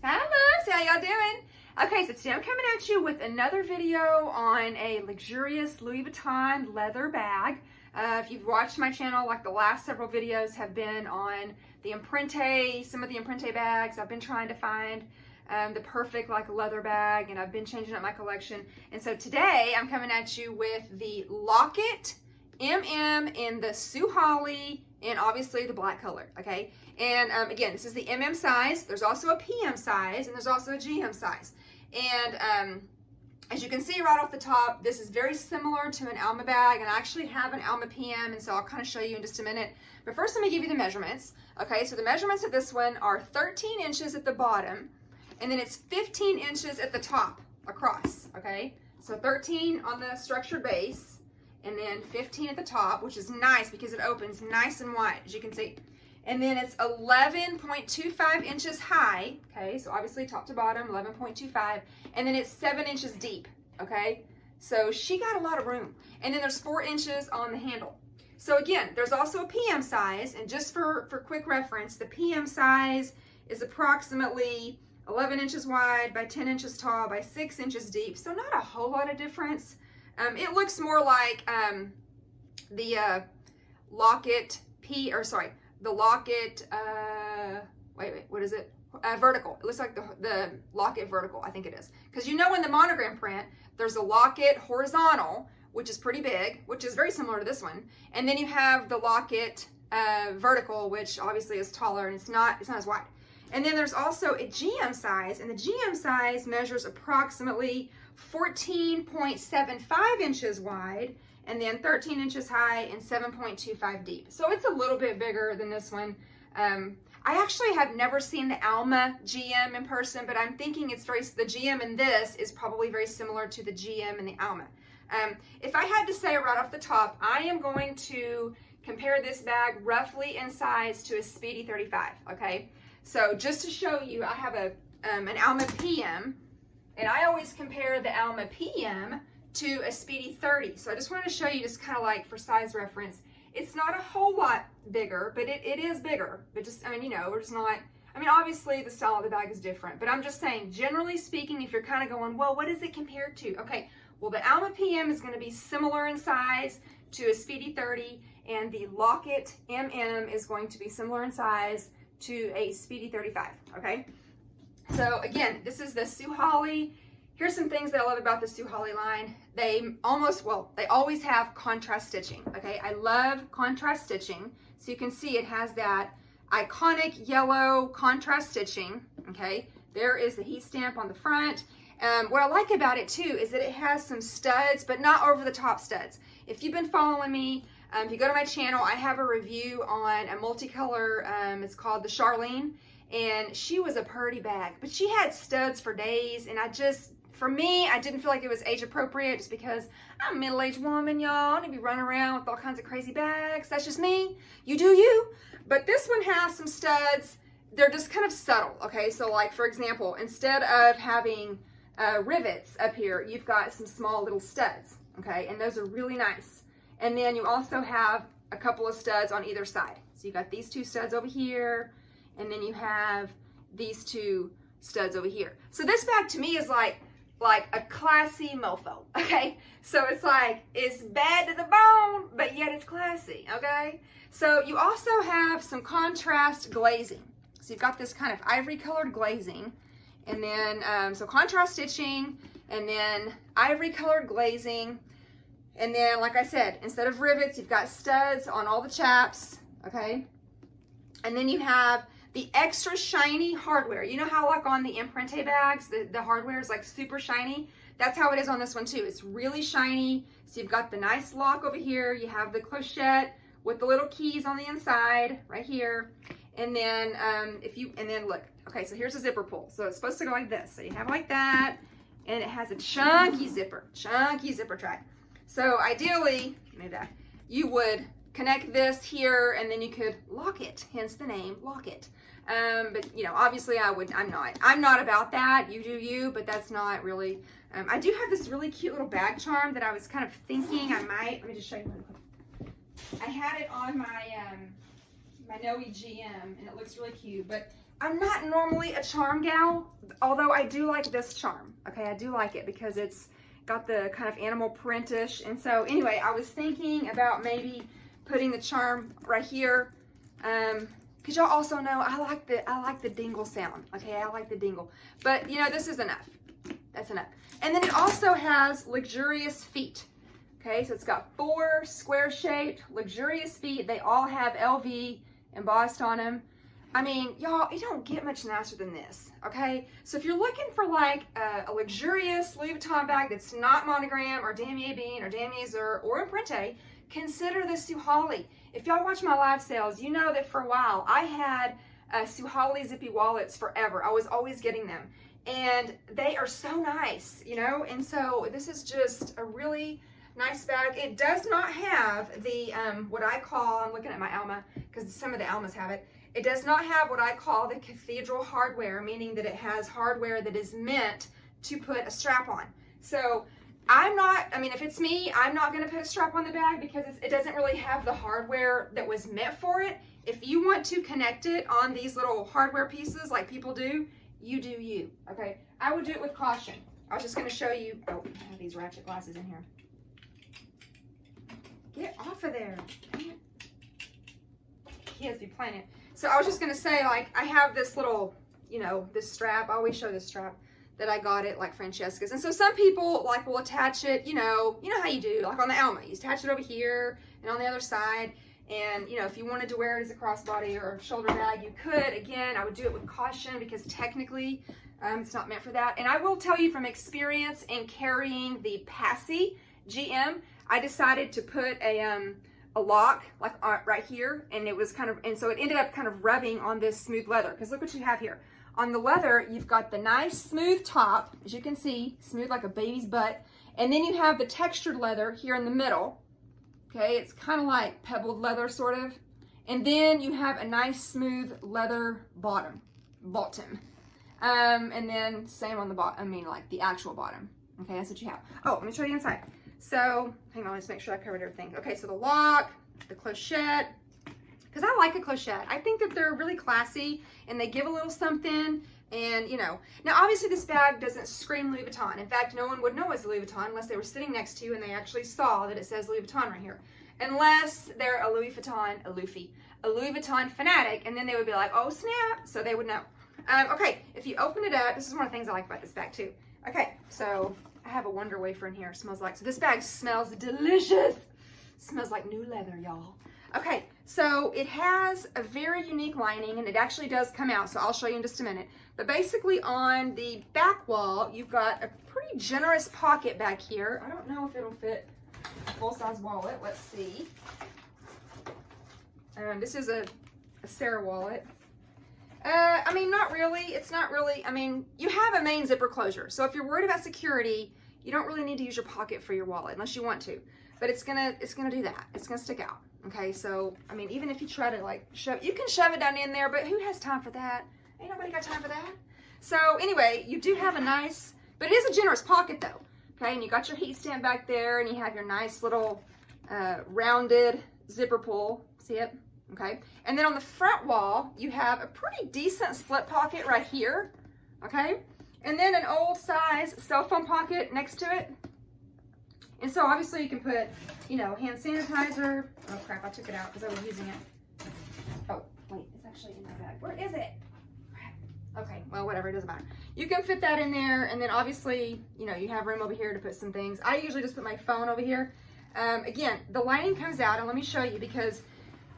Hi, loves. How y'all doing? Okay, so today I'm coming at you with another video on a luxurious Louis Vuitton leather bag. If you've watched my channel, like the last several videos have been on the Emprunte, some of the Emprunte bags. I've been trying to find the perfect like leather bag, and I've been changing up my collection. And so today I'm coming at you with the Lockit MM in the Suhali and obviously the black color, okay? And again, this is the MM size. There's also a PM size and there's also a GM size. And as you can see right off the top, this is very similar to an Alma bag, and I actually have an Alma PM, and so I'll kind of show you in just a minute. But first, let me give you the measurements. Okay, so the measurements of this one are 13 inches at the bottom, and then it's 15 inches at the top across, okay? So 13 on the structured base, and then 15 at the top, which is nice because it opens nice and wide, as you can see. And then it's 11.25 inches high, okay? So obviously top to bottom, 11.25, and then it's 7 inches deep, okay? So she got a lot of room. And then there's 4 inches on the handle. So again, there's also a PM size, and just for quick reference, the PM size is approximately 11 inches wide by 10 inches tall by 6 inches deep, so not a whole lot of difference. It looks more like the Lockit the Lockit, what is it? Vertical. It looks like the Lockit vertical, I think it is. Because you know in the monogram print, there's a Lockit horizontal, which is pretty big, which is very similar to this one. And then you have the Lockit vertical, which obviously is taller and it's not as wide. And then there's also a GM size, and the GM size measures approximately 14.75 inches wide, and then 13 inches high and 7.25 deep. So it's a little bit bigger than this one. I actually have never seen the Alma GM in person, but I'm thinking the GM in this is probably very similar to the GM in the Alma. If I had to say right off the top, I am going to compare this bag roughly in size to a Speedy 35, okay? So just to show you, I have an Alma PM, and I always compare the Alma PM to a Speedy 30. So I just wanted to show you, just kind of like for size reference. It's not a whole lot bigger, but it is bigger. But just, I mean, you know, we're just not, I mean, obviously the style of the bag is different, but I'm just saying, generally speaking, if you're kind of going, well, what is it compared to? Okay, well, the Alma PM is going to be similar in size to a Speedy 30, and the Lockit MM is going to be similar in size to a Speedy 35, okay? So again, this is the Suhali. Here's some things that I love about the Suhali line. They always have contrast stitching, okay? I love contrast stitching. So you can see it has that iconic yellow contrast stitching, okay? There is the heat stamp on the front. What I like about it too is that it has some studs, but not over the top studs. If you've been following me, if you go to my channel, I have a review on a multicolor, it's called the Charlene, and she was a purdy bag, but she had studs for days, and for me, I didn't feel like it was age appropriate just because I'm a middle-aged woman, y'all. I don't need to be running around with all kinds of crazy bags. That's just me. You do you. But this one has some studs. They're just kind of subtle, okay? So like, for example, instead of having rivets up here, you've got some small little studs, okay? And those are really nice. And then you also have a couple of studs on either side. So you got these two studs over here, and then you have these two studs over here. So this bag to me is like a classy mofo, okay? So it's like, it's bad to the bone, but yet it's classy, okay? So you also have some contrast glazing. So you've got this kind of ivory colored glazing, and then, so contrast stitching, and then ivory colored glazing, and then, like I said, instead of rivets, you've got studs on all the chaps, okay? And then you have the extra shiny hardware. You know how like on the Emprunte bags, the hardware is like super shiny? That's how it is on this one too. It's really shiny. So you've got the nice lock over here. You have the clochette with the little keys on the inside right here. And then look, okay, so here's a zipper pull. So it's supposed to go like this. So you have like that, and it has a chunky zipper track. So ideally, you would connect this here, and then you could lock it, hence the name Lockit. But you know, obviously I'm not about that. You do you, but that's not really, I do have this really cute little bag charm that I was kind of thinking let me just show you really quick. I had it on my, my Noe GM, and it looks really cute, but I'm not normally a charm gal, although I do like this charm. Okay, I do like it because it's got the kind of animal printish. And so anyway, I was thinking about maybe putting the charm right here. Because y'all also know I like the dingle sound. Okay, I like the dingle. But you know, this is enough. That's enough. And then it also has luxurious feet. Okay, so it's got 4 square-shaped, luxurious feet. They all have LV embossed on them. I mean, y'all, it don't get much nicer than this, okay? So if you're looking for like a luxurious Louis Vuitton bag that's not monogram or damier bean or damier zur or emprunté, consider the Suhali. If y'all watch my live sales, you know that for a while I had Suhali zippy wallets forever. I was always getting them. And they are so nice, you know? And so this is just a really nice bag. It does not have the, what I call, I'm looking at my Alma, because some of the Almas have it. It does not have what I call the cathedral hardware, meaning that it has hardware that is meant to put a strap on. So I'm not, I mean, if it's me, I'm not going to put a strap on the bag because it doesn't really have the hardware that was meant for it. If you want to connect it on these little hardware pieces like people do, you do you, okay? I would do it with caution. I was just going to show you, oh, I have these ratchet glasses in here. Get off of there. Kids be playing it. So I was just going to say, like, I have this little, you know, this strap. I always show this strap that I got it like Francesca's. And so some people like will attach it, you know how you do, like on the Alma. You attach it over here and on the other side. And, you know, if you wanted to wear it as a crossbody or a shoulder bag, you could. Again, I would do it with caution because technically it's not meant for that. And I will tell you from experience in carrying the Passy GM, I decided to put a lock like right here, and it was kind of, and so it ended up kind of rubbing on this smooth leather, because look what you have here. On the leather, you've got the nice smooth top, as you can see, smooth like a baby's butt, and then you have the textured leather here in the middle. Okay, it's kind of like pebbled leather sort of, and then you have a nice smooth leather bottom, and then same on the bottom, I mean like the actual bottom. Okay, that's what you have. Oh, let me show you inside. So, hang on, let's make sure I covered everything. Okay, so the lock, the clochette, because I like a clochette. I think that they're really classy and they give a little something, and you know. Now, obviously this bag doesn't scream Louis Vuitton. In fact, no one would know it's Louis Vuitton unless they were sitting next to you and they actually saw that it says Louis Vuitton right here. Unless they're a Louis Vuitton fanatic, and then they would be like, oh snap, so they would know. Okay, if you open it up, this is one of the things I like about this bag too. Okay, so I have a Wonder Wafer in here. It smells like, so this bag smells delicious. Smells like new leather, y'all. Okay, so it has a very unique lining, and it actually does come out, so I'll show you in just a minute. But basically on the back wall, you've got a pretty generous pocket back here. I don't know if it'll fit a full-size wallet. Let's see. This is a Sarah wallet. I mean, not really. It's not really, I mean, you have a main zipper closure. So if you're worried about security, you don't really need to use your pocket for your wallet unless you want to. But it's gonna do that. It's gonna stick out. Okay, so, I mean, even if you try to like shove, you can shove it down in there, but who has time for that? Ain't nobody got time for that. So anyway, you do have a nice, but it is a generous pocket though. Okay, and you got your heat stand back there, and you have your nice little rounded zipper pull. See it? Okay, and then on the front wall, you have a pretty decent slip pocket right here, okay? And then an old size cell phone pocket next to it. And so obviously you can put, you know, hand sanitizer. Oh crap, I took it out because I was using it. Oh, wait, it's actually in my bag. Where is it? Crap. Okay, well, whatever, it doesn't matter. You can fit that in there, and then obviously, you know, you have room over here to put some things. I usually just put my phone over here. Again, the lining comes out, and let me show you, because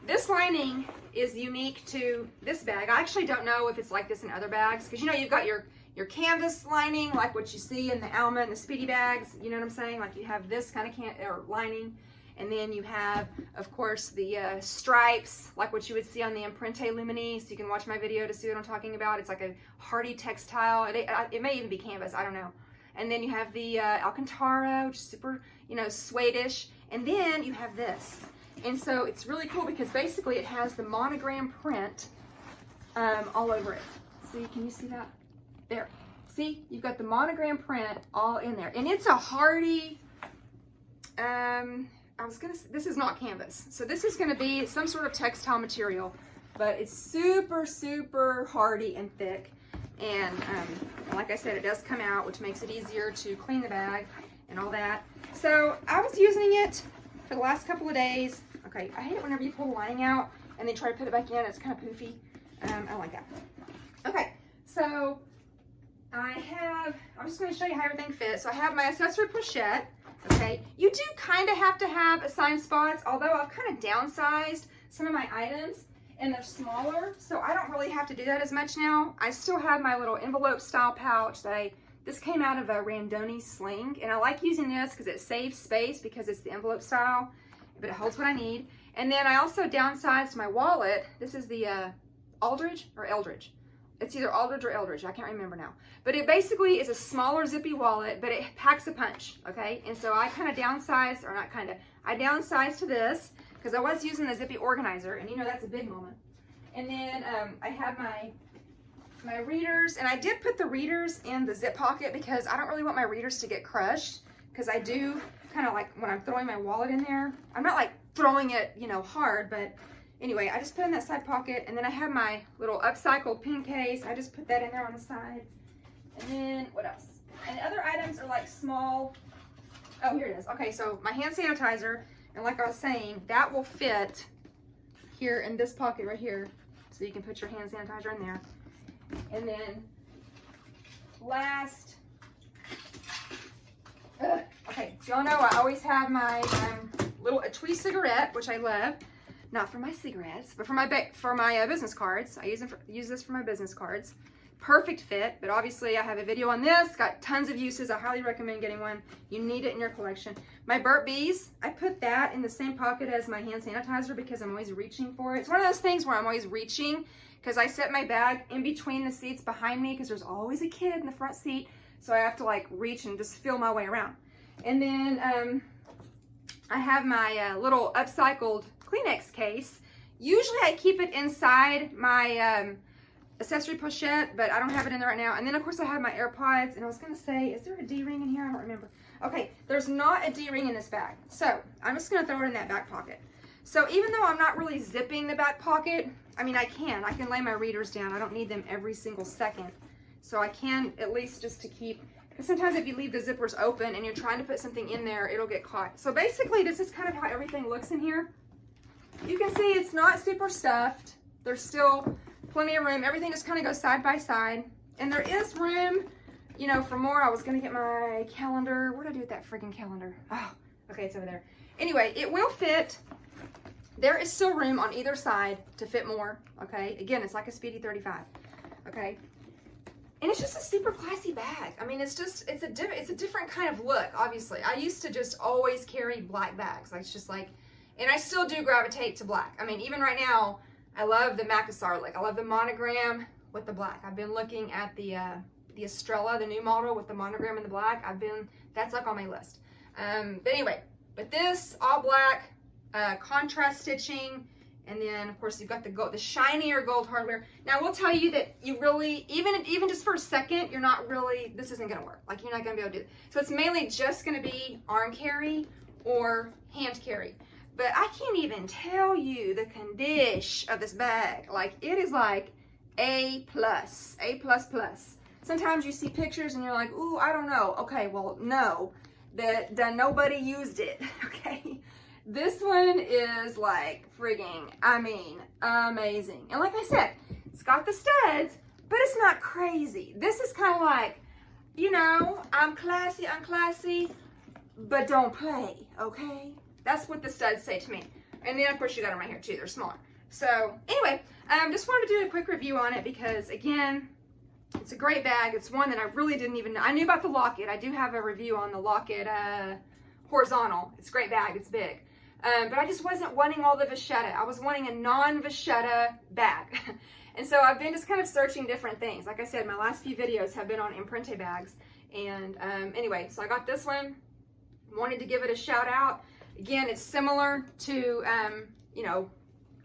this lining is unique to this bag. I actually don't know if it's like this in other bags, because you know you've got your canvas lining, like what you see in the Alma and the Speedy bags. You know what I'm saying? Like you have this kind of lining, and then you have, of course, the stripes, like what you would see on the Emprunté Lumini. So you can watch my video to see what I'm talking about. It's like a hardy textile. It may even be canvas. I don't know. And then you have the Alcantara, which is super, you know, suede-ish. And then you have this. And so it's really cool because basically it has the monogram print all over it. See, can you see that? There. See, you've got the monogram print all in there. And it's a hardy, this is not canvas. So this is gonna be some sort of textile material. but it's super, super hardy and thick. And like I said, it does come out, which makes it easier to clean the bag and all that. So I was using it for the last couple of days. Okay, I hate it whenever you pull the lining out and then try to put it back in. It's kind of poofy. I don't like that. Okay, so I'm just going to show you how everything fits. So I have my accessory pochette. Okay, you do kind of have to have assigned spots, although I've kind of downsized some of my items and they're smaller, so I don't really have to do that as much now. I still have my little envelope style pouch that this came out of a Randoni sling, and I like using this because it saves space because it's the envelope style, but it holds what I need. And then I also downsized my wallet. This is the Aldridge or Eldridge. It's either Aldridge or Eldridge, I can't remember now. But it basically is a smaller zippy wallet, but it packs a punch, okay? And so I kind of downsized, or not kind of, I downsized to this because I was using the zippy organizer, and you know that's a big moment. And then I have my readers, and I did put the readers in the zip pocket because I don't really want my readers to get crushed, because I do kind of like when I'm throwing my wallet in there, I'm not like throwing it, you know, hard, but anyway, I just put it in that side pocket. And then I have my little upcycled pen case. I just put that in there on the side. And then what else? And the other items are like small. Oh, here it is. Okay, so my hand sanitizer, and like I was saying, that will fit here in this pocket right here. So you can put your hand sanitizer in there. And then last, okay, so y'all know I always have my little Etui cigarette, which I love. Not for my cigarettes, but for my business cards. I use this for my business cards. Perfect fit, but obviously I have a video on this. Got tons of uses. I highly recommend getting one. You need it in your collection. My Burp Bees, I put that in the same pocket as my hand sanitizer because I'm always reaching for it. It's one of those things where I'm always reaching because I set my bag in between the seats behind me because there's always a kid in the front seat. So I have to like reach and just feel my way around. And then I have my little upcycled Kleenex case. Usually I keep it inside my accessory pochette, but I don't have it in there right now. And then of course I have my AirPods, and I was gonna say, is there a D-ring in here? I don't remember. Okay, there's not a D-ring in this bag. So I'm just gonna throw it in that back pocket. So even though I'm not really zipping the back pocket, I mean, I can lay my readers down. I don't need them every single second. So I can at least just to keep, because sometimes if you leave the zippers open and you're trying to put something in there, it'll get caught. So basically this is kind of how everything looks in here. You can see it's not super stuffed. There's still plenty of room. Everything just kind of goes side by side. And there is room, you know, for more. I was going to get my calendar. What did I do with that freaking calendar? Oh, okay, it's over there. Anyway, it will fit. There is still room on either side to fit more, okay? Again, it's like a Speedy 35, okay? And it's just a super classy bag. I mean, it's a different kind of look, obviously. I used to just always carry black bags. Like, it's just like, and I still do gravitate to black. I mean, even right now, I love the Macassar look. I love the monogram with the black. I've been looking at the Estrella, the new model with the monogram and the black. That's like on my list. But anyway, but this all black, contrast stitching, and then of course you've got the gold, the shinier gold hardware. Now I will tell you that you really, even just for a second, you're not really, this isn't gonna work. Like, you're not gonna be able to do it. So it's mainly just gonna be arm carry or hand carry. But I can't even tell you the condition of this bag. Like, it is like A+. Sometimes you see pictures and you're like, ooh, I don't know. Okay, well, no, that nobody used it, okay? This one is like frigging, I mean, amazing. And like I said, it's got the studs, but it's not crazy. This is kind of like, you know, I'm classy, but don't play, okay? That's what the studs say to me. And then of course you got them right here too, they're smaller. So anyway, just wanted to do a quick review on it because again, it's a great bag. It's one that I really didn't even know. I knew about the Lockit. I do have a review on the Lockit horizontal. It's a great bag, it's big. But I just wasn't wanting all the vachetta. I was wanting a non-vachetta bag. And so I've been just kind of searching different things. Like I said, my last few videos have been on Imprente bags. And anyway, so I got this one. Wanted to give it a shout out. Again, it's similar to, you know,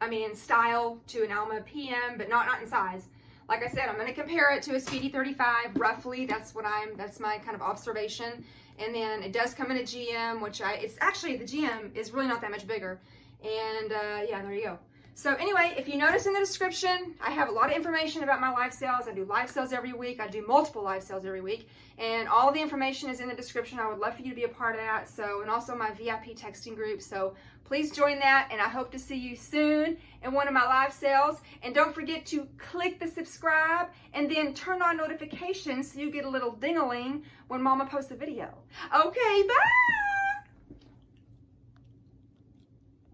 I mean, in style to an Alma PM, but not in size. Like I said, I'm going to compare it to a Speedy 35, roughly. That's my kind of observation. And then it does come in a GM, which it's actually, the GM is really not that much bigger. And yeah, there you go. So anyway, if you notice in the description, I have a lot of information about my live sales. I do live sales every week. I do multiple live sales every week. And all the information is in the description. I would love for you to be a part of that. So, and also my VIP texting group. So please join that. And I hope to see you soon in one of my live sales. And don't forget to click the subscribe and then turn on notifications so you get a little ding-a-ling when Mama posts a video. Okay, bye!